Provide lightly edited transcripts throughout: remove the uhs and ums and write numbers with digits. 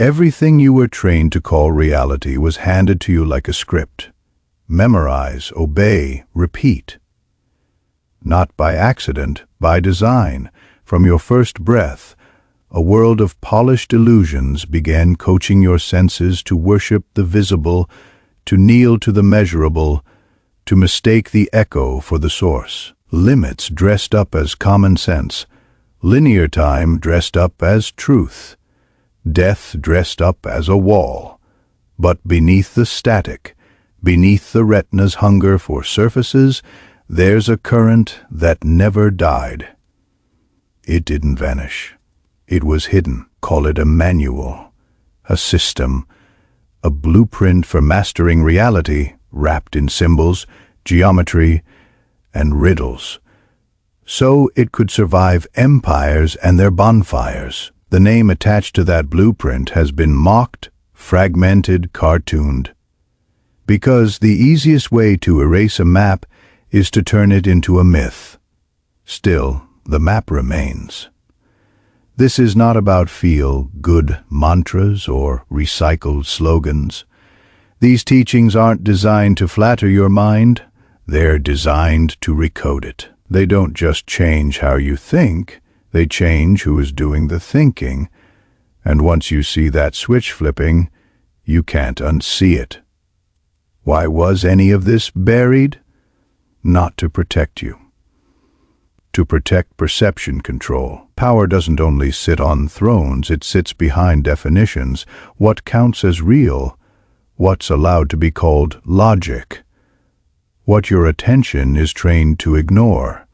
Everything you were trained to call reality was handed to you like a script. Memorize, obey, repeat. Not by accident, by design. From your first breath, a world of polished illusions began coaching your senses to worship the visible, to kneel to the measurable, to mistake the echo for the source. Limits dressed up as common sense, linear time dressed up as truth, death dressed up as a wall. But beneath the static, beneath the retina's hunger for surfaces, there's a current that never died. It didn't vanish. It was hidden. Call it a manual, a system, a blueprint for mastering reality, wrapped in symbols, geometry, and riddles. So it could survive empires and their bonfires. The name attached to that blueprint has been mocked, fragmented, cartooned. Because the easiest way to erase a map is to turn it into a myth. Still, the map remains. This is not about feel-good mantras or recycled slogans. These teachings aren't designed to flatter your mind. They're designed to recode it. They don't just change how you think, they change who is doing the thinking. And once you see that switch flipping, you can't unsee it. Why was any of this buried? Not to protect you. To protect perception control. Power doesn't only sit on thrones, it sits behind definitions. What counts as real? What's allowed to be called logic? What your attention is trained to ignore.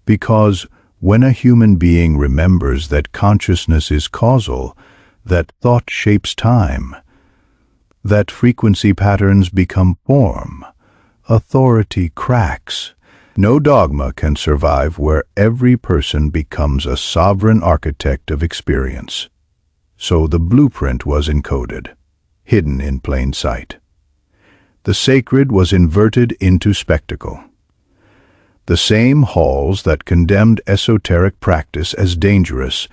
Because when a human being remembers that consciousness is causal, that thought shapes time, that frequency patterns become form, authority cracks. No dogma can survive where every person becomes a sovereign architect of experience. So the blueprint was encoded, hidden in plain sight. The sacred was inverted into spectacle. The same halls that condemned esoteric practice as dangerous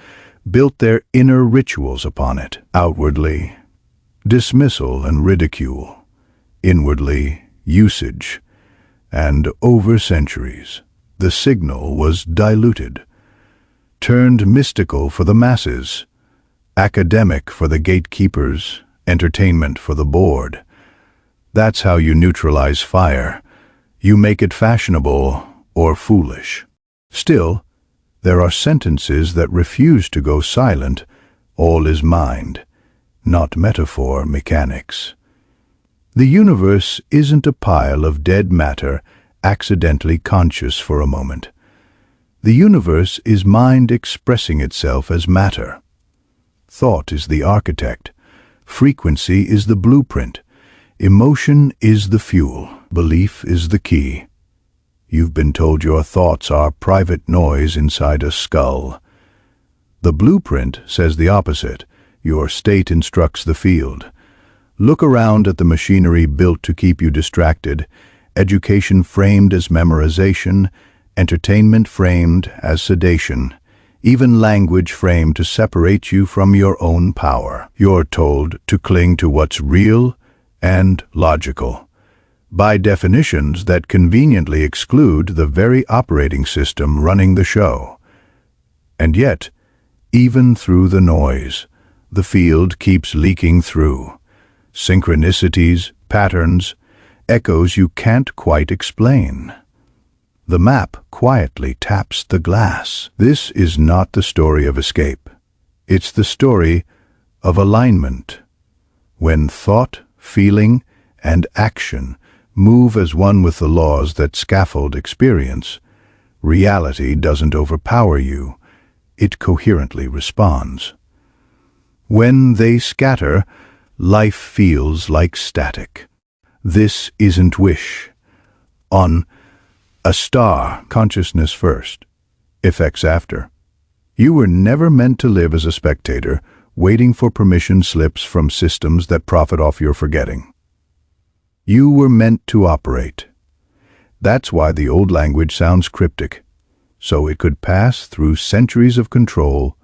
built their inner rituals upon it. Outwardly, dismissal and ridicule. Inwardly, usage. And over centuries, the signal was diluted, turned mystical for the masses, academic for the gatekeepers, entertainment for the bored. That's how you neutralize fire. You make it fashionable or foolish. Still, there are sentences that refuse to go silent. All is mind, not metaphor mechanics. The universe isn't a pile of dead matter accidentally conscious for a moment. The universe is mind expressing itself as matter. Thought is the architect. Frequency is the blueprint. Emotion is the fuel. Belief is the key. You've been told your thoughts are private noise inside a skull. The blueprint says the opposite. Your state instructs the field. Look around at the machinery built to keep you distracted, education framed as memorization, entertainment framed as sedation, even language framed to separate you from your own power. You're told to cling to what's real and logical, by definitions that conveniently exclude the very operating system running the show. And yet, even through the noise, the field keeps leaking through. Synchronicities, patterns, echoes you can't quite explain. The map quietly taps the glass. This is not the story of escape. It's the story of alignment. When thought, feeling, and action move as one with the laws that scaffold experience, reality doesn't overpower you. It coherently responds. When they scatter, life feels like static. This isn't wish. On a star, consciousness first, effects after. You were never meant to live as a spectator, waiting for permission slips from systems that profit off your forgetting. You were meant to operate. That's why the old language sounds cryptic, so it could pass through centuries of control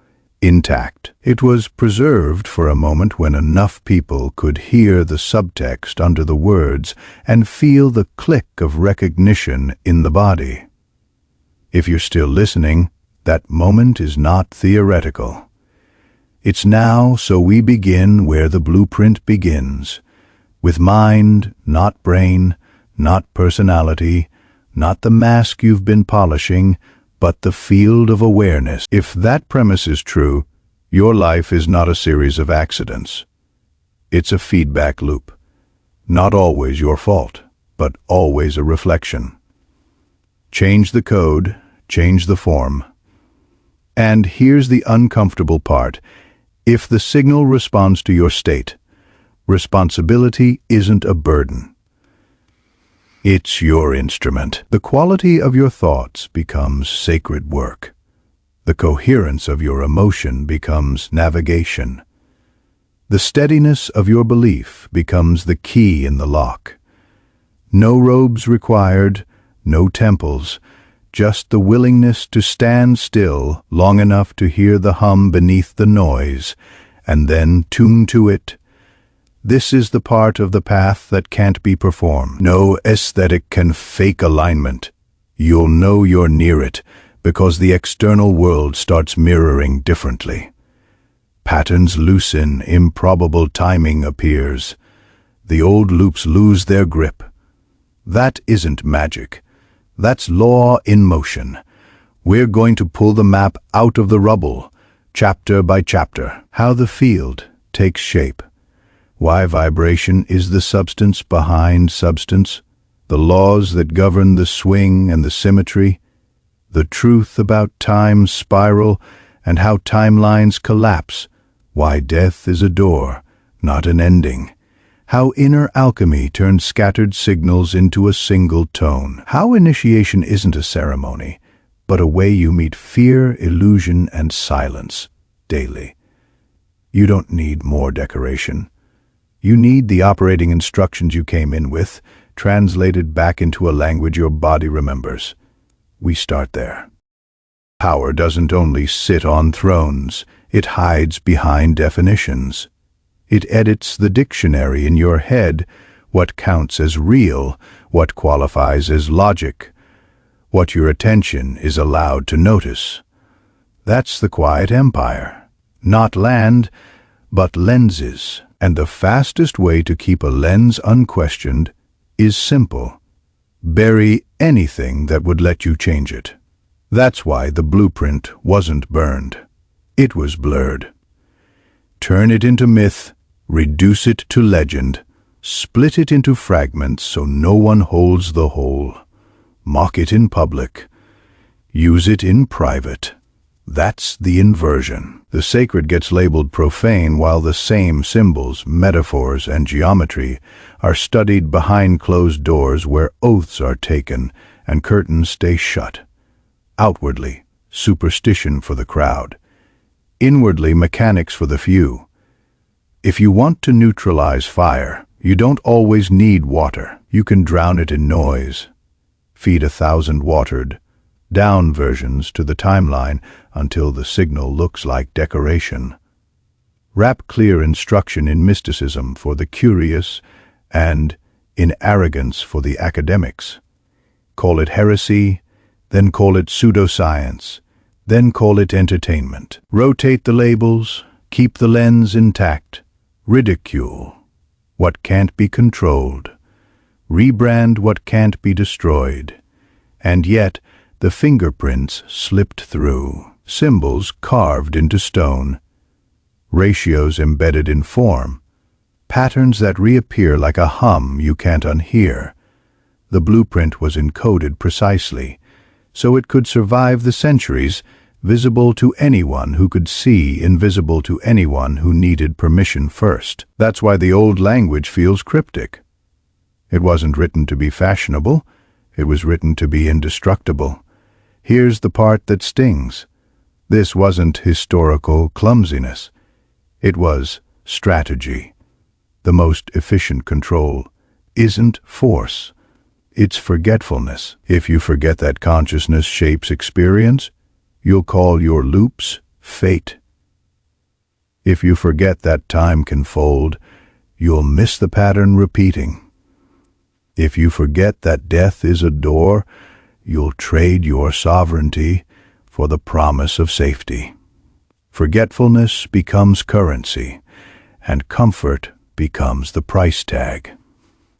intact. It was preserved for a moment when enough people could hear the subtext under the words and feel the click of recognition in the body. If you're still listening, that moment is not theoretical. It's now, so we begin where the blueprint begins, with mind, not brain, not personality, not the mask you've been polishing, but the field of awareness. If that premise is true, your life is not a series of accidents. It's a feedback loop. Not always your fault, but always a reflection. Change the code, change the form. And here's the uncomfortable part. If the signal responds to your state, responsibility isn't a burden. It's your instrument. The quality of your thoughts becomes sacred work. The coherence of your emotion becomes navigation. The steadiness of your belief becomes the key in the lock. No robes required, no temples, just the willingness to stand still long enough to hear the hum beneath the noise, and then tune to it. This is the part of the path that can't be performed. No aesthetic can fake alignment. You'll know you're near it because the external world starts mirroring differently. Patterns loosen, improbable timing appears. The old loops lose their grip. That isn't magic. That's law in motion. We're going to pull the map out of the rubble, chapter by chapter. How the field takes shape. Why vibration is the substance behind substance, the laws that govern the swing and the symmetry, the truth about time's spiral and how timelines collapse, why death is a door, not an ending, how inner alchemy turns scattered signals into a single tone, how initiation isn't a ceremony, but a way you meet fear, illusion, and silence daily. You don't need more decoration. You need the operating instructions you came in with, translated back into a language your body remembers. We start there. Power doesn't only sit on thrones, it hides behind definitions. It edits the dictionary in your head, what counts as real, what qualifies as logic, what your attention is allowed to notice. That's the quiet empire. Not land, but lenses. And the fastest way to keep a lens unquestioned is simple. Bury anything that would let you change it. That's why the blueprint wasn't burned. It was blurred. Turn it into myth, reduce it to legend, split it into fragments so no one holds the whole. Mock it in public. Use it in private. That's the inversion. The sacred gets labeled profane while the same symbols, metaphors, and geometry are studied behind closed doors where oaths are taken and curtains stay shut. Outwardly, superstition for the crowd. Inwardly, mechanics for the few. If you want to neutralize fire, you don't always need water. You can drown it in noise. Feed 1,000 watered, down versions to the timeline until the signal looks like decoration. Wrap clear instruction in mysticism for the curious and in arrogance for the academics. Call it heresy, then call it pseudoscience, then call it entertainment. Rotate the labels, keep the lens intact. Ridicule what can't be controlled. Rebrand what can't be destroyed. And yet, the fingerprints slipped through, symbols carved into stone, ratios embedded in form, patterns that reappear like a hum you can't unhear. The blueprint was encoded precisely, so it could survive the centuries, visible to anyone who could see, invisible to anyone who needed permission first. That's why the old language feels cryptic. It wasn't written to be fashionable, it was written to be indestructible. Here's the part that stings. This wasn't historical clumsiness. It was strategy. The most efficient control isn't force. It's forgetfulness. If you forget that consciousness shapes experience, you'll call your loops fate. If you forget that time can fold, you'll miss the pattern repeating. If you forget that death is a door, you'll trade your sovereignty for the promise of safety. Forgetfulness becomes currency, and comfort becomes the price tag.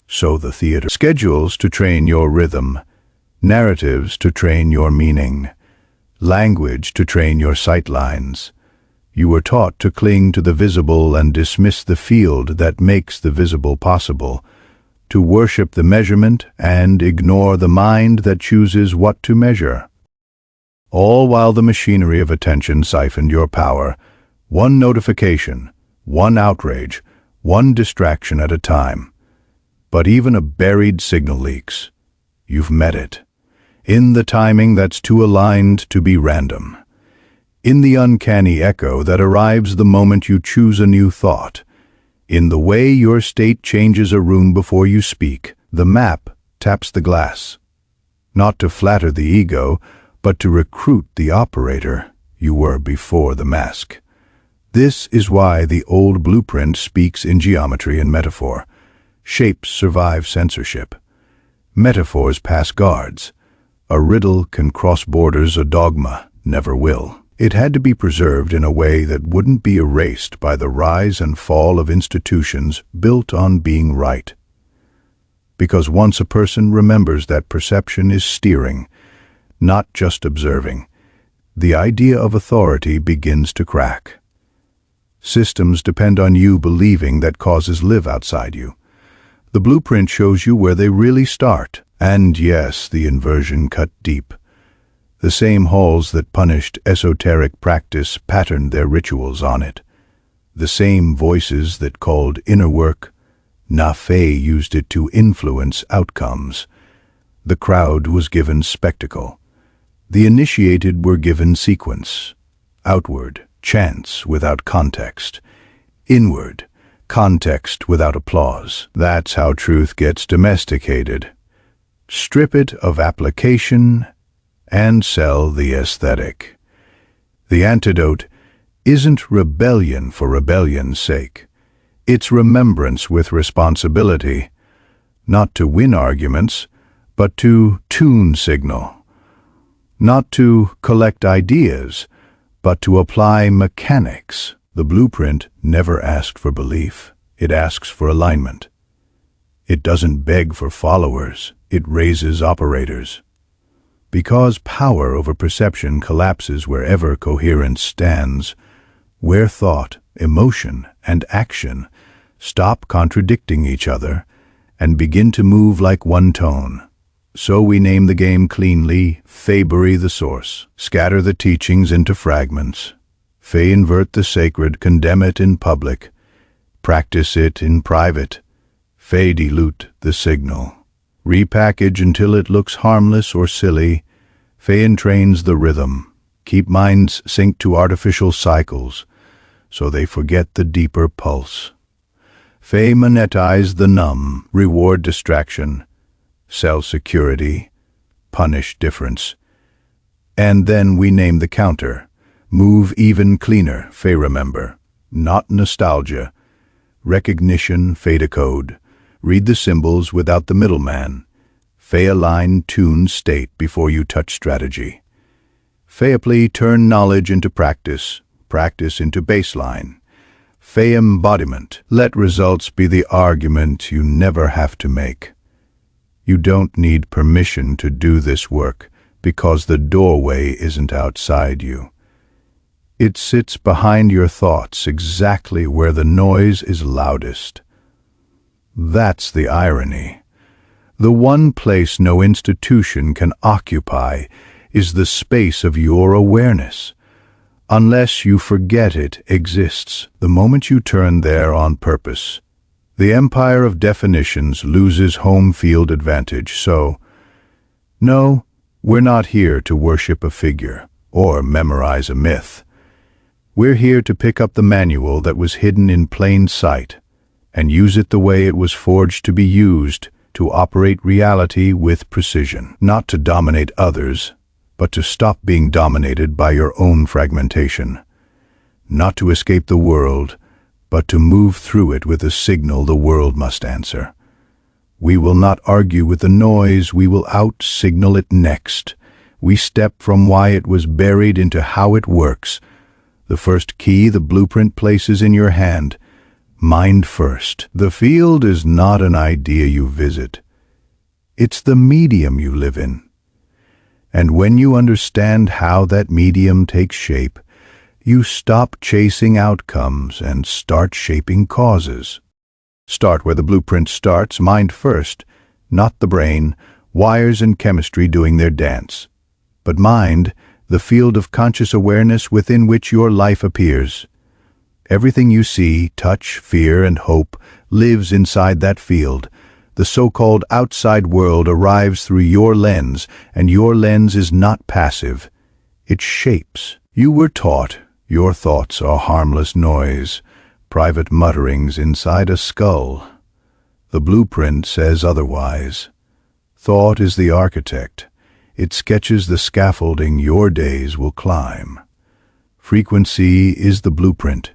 So the theater schedules to train your rhythm, narratives to train your meaning, language to train your sightlines. You were taught to cling to the visible and dismiss the field that makes the visible possible, to worship the measurement and ignore the mind that chooses what to measure. All while the machinery of attention siphoned your power, one notification, one outrage, one distraction at a time. But even a buried signal leaks. You've met it. In the timing that's too aligned to be random. In the uncanny echo that arrives the moment you choose a new thought. In the way your state changes a room before you speak, the map taps the glass. Not to flatter the ego, but to recruit the operator you were before the mask. This is why the old blueprint speaks in geometry and metaphor. Shapes survive censorship. Metaphors pass guards. A riddle can cross borders, a dogma never will. It had to be preserved in a way that wouldn't be erased by the rise and fall of institutions built on being right. Because once a person remembers that perception is steering, not just observing, the idea of authority begins to crack. Systems depend on you believing that causes live outside you. The blueprint shows you where they really start. And yes, the inversion cut deep. The same halls that punished esoteric practice patterned their rituals on it. The same voices that called inner work, Na-Fe used it to influence outcomes. The crowd was given spectacle. The initiated were given sequence. Outward, chance without context. Inward, context without applause. That's how truth gets domesticated. Strip it of application and sell the aesthetic. The antidote isn't rebellion for rebellion's sake. It's remembrance with responsibility, not to win arguments, but to tune signal. Not to collect ideas, but to apply mechanics. The blueprint never asked for belief. It asks for alignment. It doesn't beg for followers. It raises operators. Because power over perception collapses wherever coherence stands, where thought, emotion, and action stop contradicting each other and begin to move like one tone. So we name the game cleanly, Fe bury the source, scatter the teachings into fragments. Fe invert the sacred, condemn it in public, practice it in private. Fe dilute the signal, repackage until it looks harmless or silly. Fe entrains the rhythm, keep minds synced to artificial cycles, so they forget the deeper pulse. Fe monetize the numb, reward distraction, sell security, punish difference. And then we name the counter, move even cleaner, Fe remember, not nostalgia, recognition, Fe decode, read the symbols without the middleman, Fe align tune state before you touch strategy. Fe apply turn knowledge into practice, practice into baseline. Fe embodiment, let results be the argument you never have to make. You don't need permission to do this work because the doorway isn't outside you. It sits behind your thoughts exactly where the noise is loudest. That's the irony. The one place no institution can occupy is the space of your awareness. Unless you forget it exists, the moment you turn there on purpose, the empire of definitions loses home field advantage. So, no, we're not here to worship a figure or memorize a myth. We're here to pick up the manual that was hidden in plain sight and use it the way it was forged to be used, to operate reality with precision, not to dominate others, but to stop being dominated by your own fragmentation. not to escape the world, but to move through it with a signal the world must answer. We will not argue with the noise, we will out-signal it next. We step from why it was buried into how it works. The first key the blueprint places in your hand. Mind first. The field is not an idea you visit. It's the medium you live in. And when you understand how that medium takes shape, you stop chasing outcomes and start shaping causes. Start where the blueprint starts, mind first, not the brain, wires and chemistry doing their dance. But mind, the field of conscious awareness within which your life appears. Everything you see, touch, fear, and hope lives inside that field. The so-called outside world arrives through your lens, and your lens is not passive. It shapes. You were taught your thoughts are harmless noise, private mutterings inside a skull. The blueprint says otherwise. Thought is the architect. It sketches the scaffolding your days will climb. Frequency is the blueprint.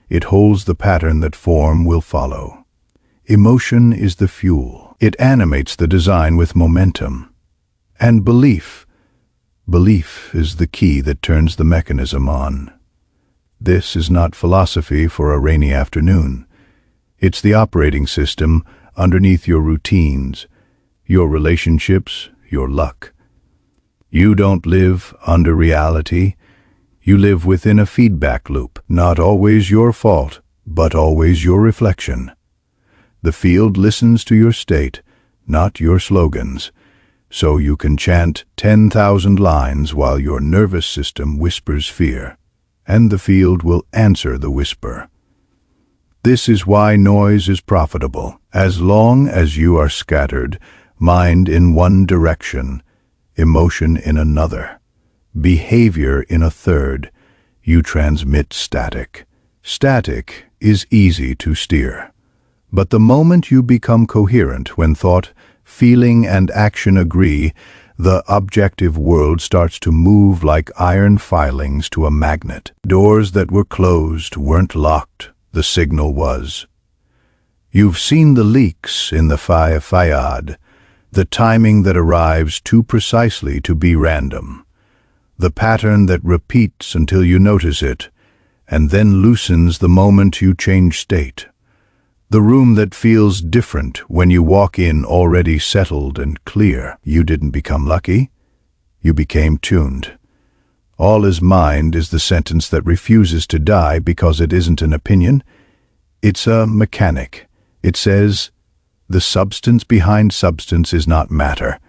It holds the pattern that form will follow. Emotion is the fuel. It animates the design with momentum. And belief. Belief is the key that turns the mechanism on. This is not philosophy for a rainy afternoon. It's the operating system underneath your routines, your relationships, your luck. You don't live under reality. You live within a feedback loop, not always your fault, but always your reflection. The field listens to your state, not your slogans, so you can chant 10,000 lines while your nervous system whispers fear, and the field will answer the whisper. This is why noise is profitable. As long as you are scattered, mind in one direction, emotion in another, behavior in a third, you transmit static. Static is easy to steer. But the moment you become coherent, when thought, feeling, and action agree, the objective world starts to move like iron filings to a magnet. Doors that were closed weren't locked, the signal was. You've seen the leaks in the fayad, the timing that arrives too precisely to be random, the pattern that repeats until you notice it, and then loosens the moment you change state. The room that feels different when you walk in already settled and clear. You didn't become lucky. You became tuned. All is mind is the sentence that refuses to die because it isn't an opinion. It's a mechanic. It says, the substance behind substance is not matter.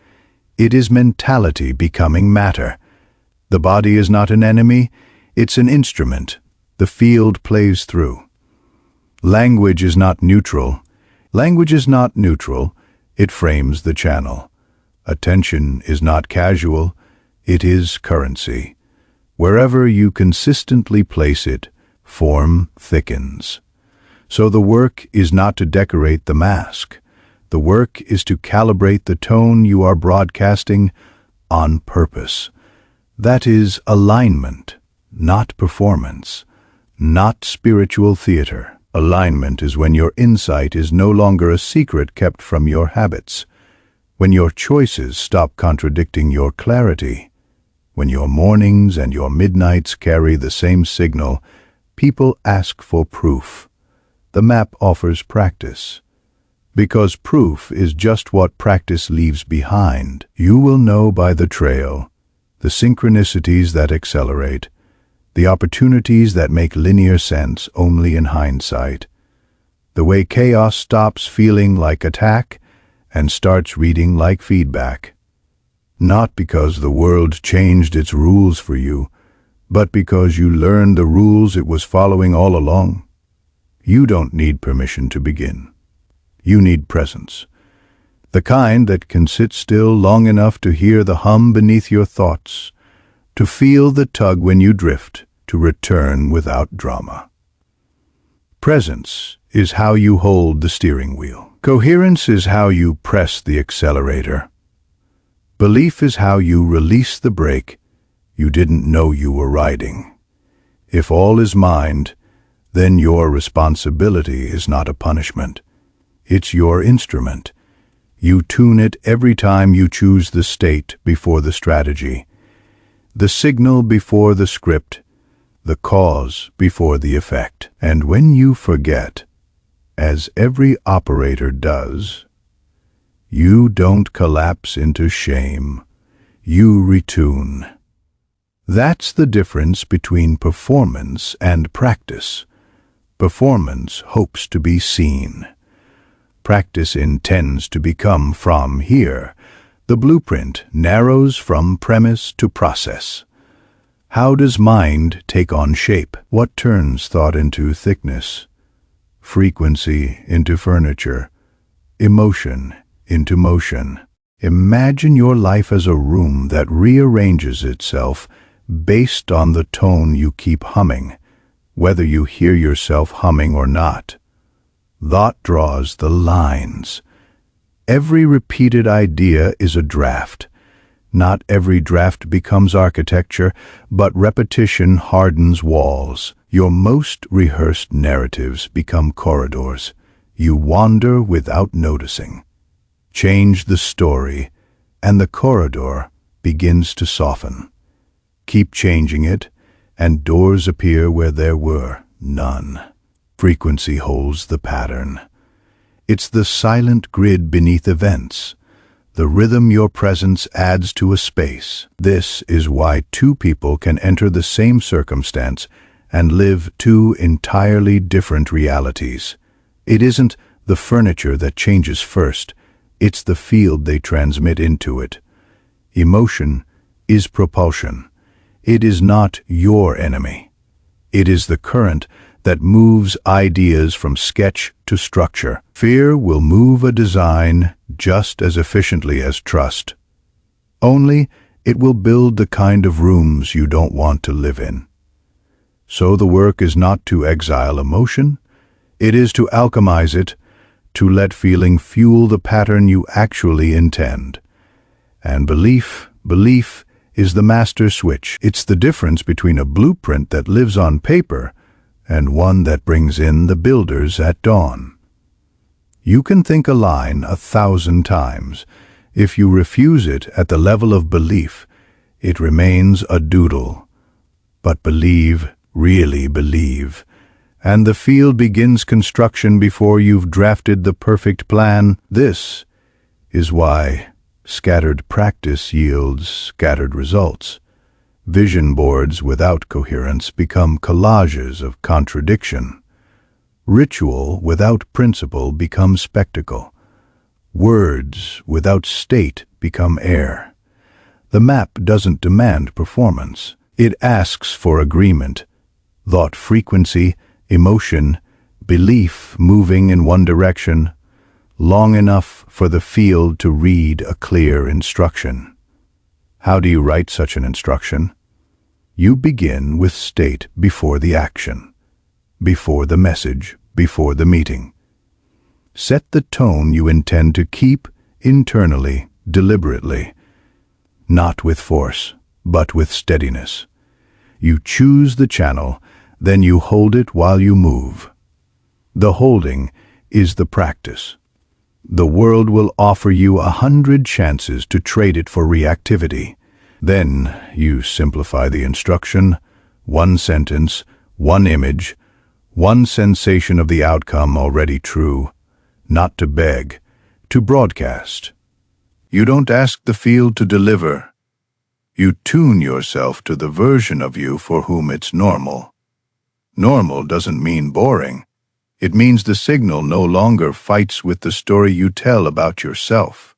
It is mentality becoming matter. The body is not an enemy. It's an instrument. The field plays through. Language is not neutral. Language is not neutral. It frames the channel. Attention is not casual. It is currency. Wherever you consistently place it, form thickens. So the work is not to decorate the mask. The work is to calibrate the tone you are broadcasting on purpose. That is alignment, not performance, not spiritual theater. Alignment is when your insight is no longer a secret kept from your habits, when your choices stop contradicting your clarity, when your mornings and your midnights carry the same signal. People ask for proof. The map offers practice. Because proof is just what practice leaves behind. You will know by the trail, the synchronicities that accelerate, the opportunities that make linear sense only in hindsight, the way chaos stops feeling like attack and starts reading like feedback. Not because the world changed its rules for you, but because you learned the rules it was following all along. You don't need permission to begin. You need presence. The kind that can sit still long enough to hear the hum beneath your thoughts, to feel the tug when you drift, to return without drama. Presence is how you hold the steering wheel. Coherence is how you press the accelerator. Belief is how you release the brake you didn't know you were riding. If all is mind, then your responsibility is not a punishment. It's your instrument. You tune it every time you choose the state before the strategy, the signal before the script, the cause before the effect. And when you forget, as every operator does, you don't collapse into shame. You retune. That's the difference between performance and practice. Performance hopes to be seen. Practice intends to become from here. The blueprint narrows from premise to process. How does mind take on shape? What turns thought into thickness? Frequency into furniture? Emotion into motion? Imagine your life as a room that rearranges itself based on the tone you keep humming, whether you hear yourself humming or not. Thought draws the lines. Every repeated idea is a draft. Not every draft becomes architecture, but repetition hardens walls. Your most rehearsed narratives become corridors. You wander without noticing. Change the story, and the corridor begins to soften. Keep changing it, and doors appear where there were none. Frequency holds the pattern. It's the silent grid beneath events, the rhythm your presence adds to a space. This is why two people can enter the same circumstance and live two entirely different realities. It isn't the furniture that changes first, it's the field they transmit into it. Emotion is propulsion. It is not your enemy. It is the current that moves ideas from sketch to structure. Fear will move a design just as efficiently as trust. Only it will build the kind of rooms you don't want to live in. So the work is not to exile emotion, it is to alchemize it, to let feeling fuel the pattern you actually intend. And belief is the master switch. It's the difference between a blueprint that lives on paper and one that brings in the builders at dawn. You can think a line 1,000 times. If you refuse it at the level of belief, it remains a doodle. But believe, really believe, and the field begins construction before you've drafted the perfect plan. This is why scattered practice yields scattered results. Vision boards without coherence become collages of contradiction. Ritual without principle becomes spectacle. Words without state become air. The map doesn't demand performance. It asks for agreement. Thought frequency, emotion, belief moving in one direction, long enough for the field to read a clear instruction. How do you write such an instruction? You begin with state before the action, before the message, before the meeting. Set the tone you intend to keep internally, deliberately, not with force, but with steadiness. You choose the channel, then you hold it while you move. The holding is the practice. The world will offer you 100 chances to trade it for reactivity. Then you simplify the instruction, one sentence, one image, one sensation of the outcome already true, not to beg, to broadcast. You don't ask the field to deliver. You tune yourself to the version of you for whom it's normal. Normal doesn't mean boring. It means the signal no longer fights with the story you tell about yourself.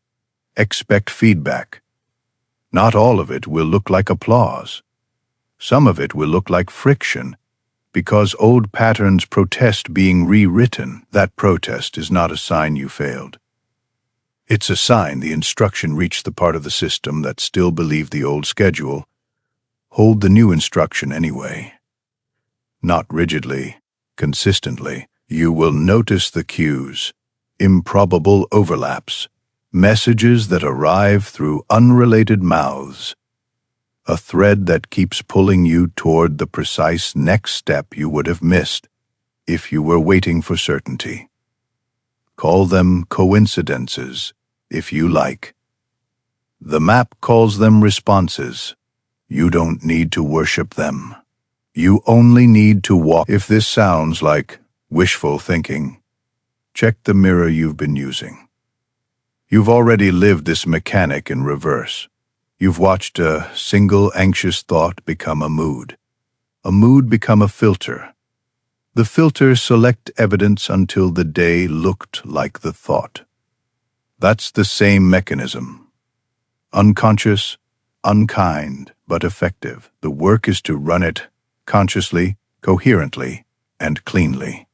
Expect feedback. Not all of it will look like applause. Some of it will look like friction, because old patterns protest being rewritten. That protest is not a sign you failed. It's a sign the instruction reached the part of the system that still believed the old schedule. Hold the new instruction anyway. Not rigidly, consistently. You will notice the cues, improbable overlaps, messages that arrive through unrelated mouths. a thread that keeps pulling you toward the precise next step you would have missed if you were waiting for certainty. Call them coincidences, if you like. The map calls them responses. You don't need to worship them. You only need to walk. If this sounds like wishful thinking, check the mirror you've been using. You've already lived this mechanic in reverse. You've watched a single anxious thought become a mood become a filter. The filter select evidence until the day looked like the thought. That's the same mechanism. Unconscious, unkind, but effective. The work is to run it consciously, coherently, and cleanly.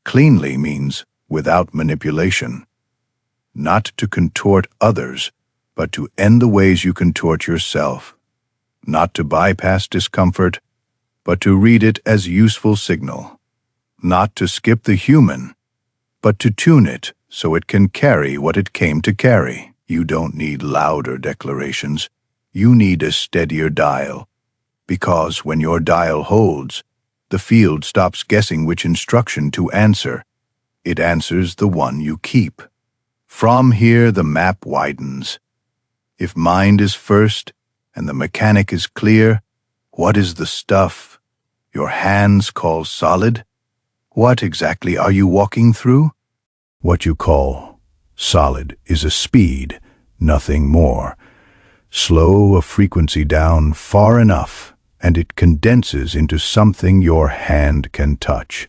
Cleanly means without manipulation. Not to contort others, but to end the ways you contort yourself. Not to bypass discomfort, but to read it as useful signal. Not to skip the human, but to tune it so it can carry what it came to carry. You don't need louder declarations. You need a steadier dial. Because when your dial holds, the field stops guessing which instruction to answer. It answers the one you keep. From here, the map widens. If mind is first and the mechanic is clear, what is the stuff your hands call solid? What exactly are you walking through? What you call solid is a speed, nothing more. Slow a frequency down far enough, and it condenses into something your hand can touch.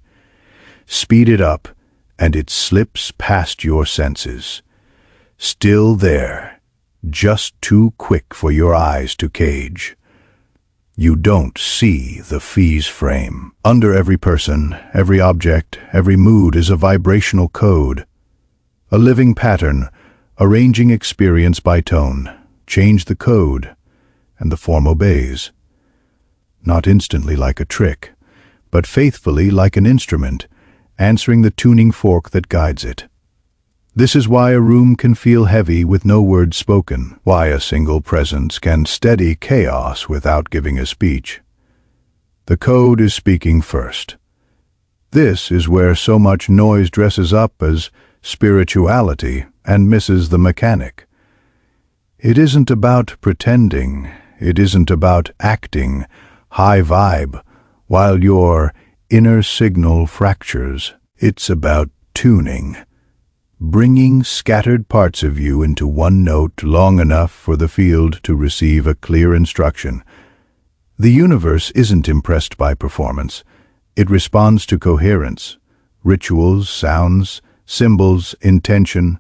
Speed it up, and it slips past your senses. Still there, just too quick for your eyes to cage. You don't see the fees frame. Under every person, every object, every mood is a vibrational code. A living pattern, arranging experience by tone. Change the code, and the form obeys. Not instantly like a trick, but faithfully like an instrument, answering the tuning fork that guides it. This is why a room can feel heavy with no words spoken, why a single presence can steady chaos without giving a speech. The code is speaking first. This is where so much noise dresses up as spirituality and misses the mechanic. It isn't about pretending, it isn't about acting high vibe while your inner signal fractures. It's about tuning. Bringing scattered parts of you into one note long enough for the field to receive a clear instruction. The universe isn't impressed by performance. It responds to coherence, rituals, sounds, symbols, intention.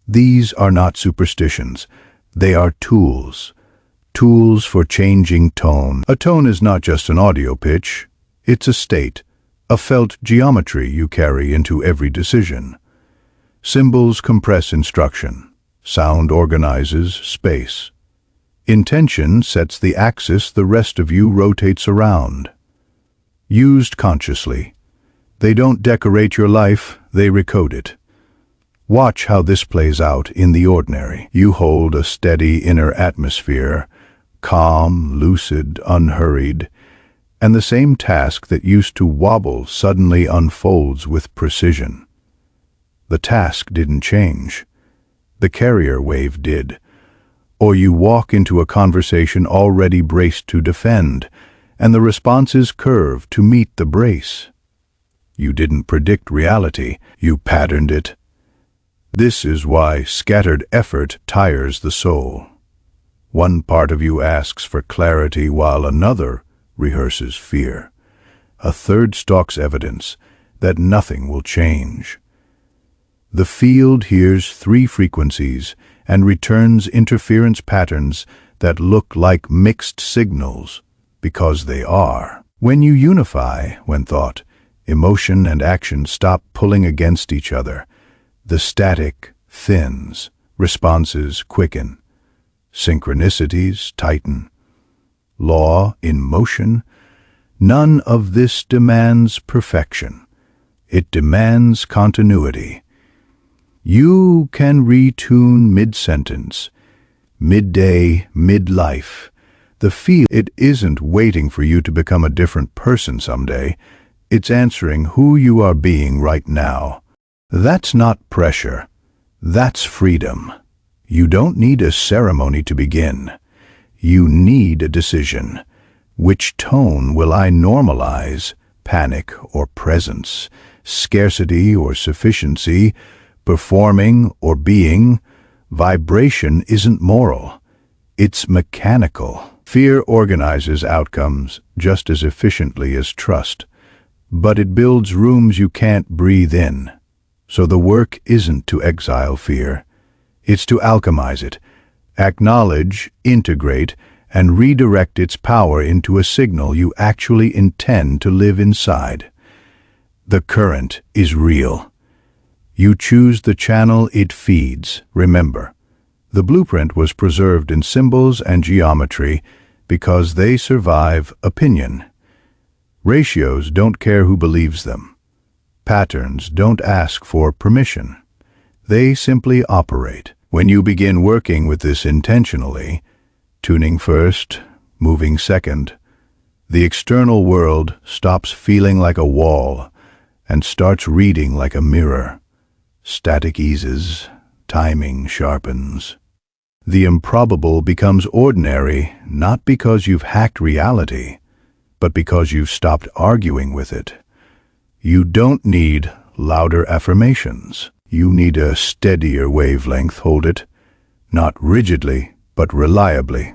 These are not superstitions. They are tools. Tools for changing tone. A tone is not just an audio pitch. It's a state, a felt geometry you carry into every decision. Symbols compress instruction. Sound organizes space. Intention sets the axis the rest of you rotates around. Used consciously, they don't decorate your life, they recode it. Watch how this plays out in the ordinary. You hold a steady inner atmosphere, calm, lucid, unhurried, and the same task that used to wobble suddenly unfolds with precision. The task didn't change. The carrier wave did. Or you walk into a conversation already braced to defend, and the response is curved to meet the brace. You didn't predict reality, you patterned it. This is why scattered effort tires the soul. One part of you asks for clarity while another rehearses fear. A third stalks evidence that nothing will change. The field hears 3 frequencies and returns interference patterns that look like mixed signals, because they are. When you unify, when thought, emotion, and action stop pulling against each other, the static thins, responses quicken, synchronicities tighten. Law in motion, none of this demands perfection. It demands continuity. You can retune mid-sentence, midday, midlife. The feel, it isn't waiting for you to become a different person someday. It's answering who you are being right now. That's not pressure. That's freedom. You don't need a ceremony to begin. You need a decision. Which tone will I normalize? Panic or presence? Scarcity or sufficiency? Performing or being? Vibration isn't moral. It's mechanical. Fear organizes outcomes just as efficiently as trust, but it builds rooms you can't breathe in. So the work isn't to exile fear. It's to alchemize it, acknowledge, integrate, and redirect its power into a signal you actually intend to live inside. The current is real. You choose the channel it feeds. Remember, the blueprint was preserved in symbols and geometry because they survive opinion. Ratios don't care who believes them. Patterns don't ask for permission. They simply operate. When you begin working with this intentionally, tuning first, moving second, the external world stops feeling like a wall and starts reading like a mirror. Static eases, timing sharpens. The improbable becomes ordinary, not because you've hacked reality, but because you've stopped arguing with it. You don't need louder affirmations. You need a steadier wavelength. Hold it, not rigidly, but reliably.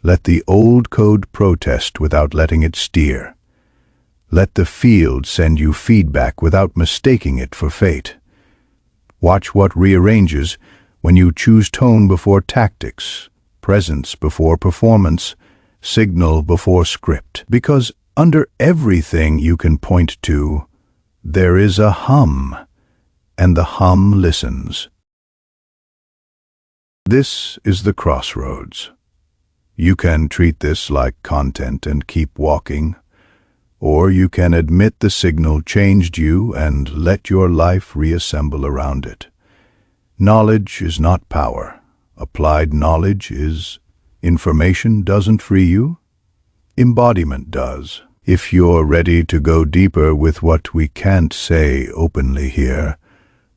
Let the old code protest without letting it steer. Let the field send you feedback without mistaking it for fate. Watch what rearranges when you choose tone before tactics, presence before performance, signal before script. Because under everything you can point to, there is a hum, and the hum listens. This is the crossroads. You can treat this like content and keep walking, or you can admit the signal changed you and let your life reassemble around it. Knowledge is not power. Applied knowledge is. Information doesn't free you. Embodiment does. If you're ready to go deeper with what we can't say openly here,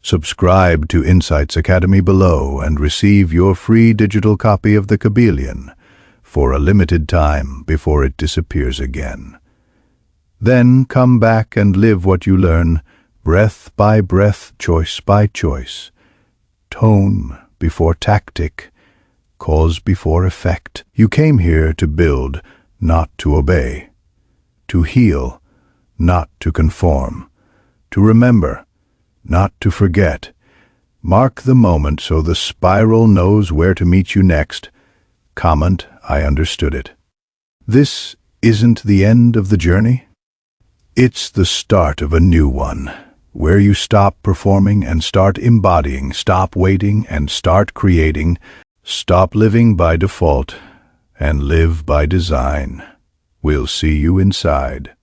subscribe to Insights Academy below and receive your free digital copy of the Chameleon for a limited time before it disappears again. Then come back and live what you learn, breath by breath, choice by choice. Tone before tactic, cause before effect. You came here to build, not to obey. To heal, not to conform. To remember, not to forget. Mark the moment so the spiral knows where to meet you next. Comment, I understood it. This isn't the end of the journey. It's the start of a new one, where you stop performing and start embodying, stop waiting and start creating, stop living by default and live by design. We'll see you inside.